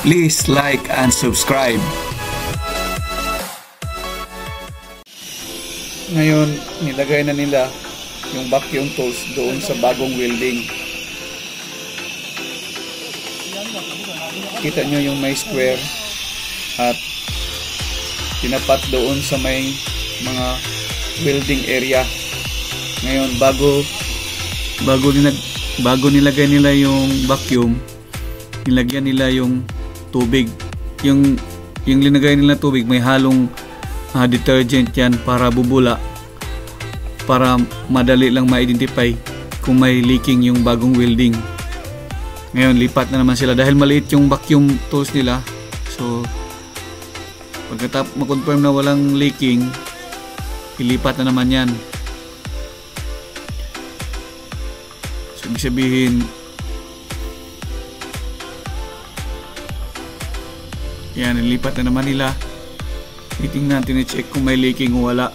Please like and subscribe. Ngayon, nilagay na nila yung vacuum tools doon sa bagong welding. Kita nyo yung may square at tinapat doon sa may mga welding area. Ngayon, bago nilagay nila yung vacuum, nilagyan nila yung tubig. Yung linagay nila tubig, may halong detergent yan para bubula, para madali lang ma-identify kung may leaking yung bagong welding. Ngayon, lipat na naman sila dahil maliit yung vacuum tools nila. So, pagkatapos ma-confirm na walang leaking, ilipat na naman yan. So, ibig sabihin, yan, ilipat na naman nila. Titingnan natin, i-check kung may leaking o wala.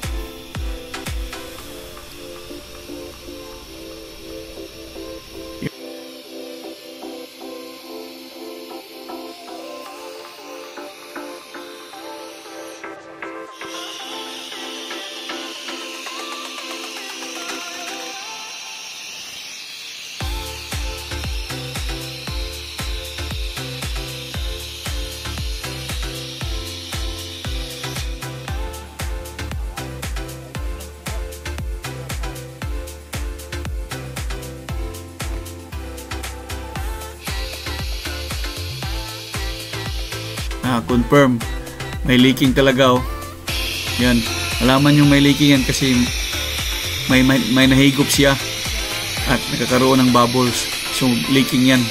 Confirm, may leaking talaga, oh. Yan, alaman yung may leaking yan kasi may nahigop siya at nagkakaroon ng bubbles, so leaking yan.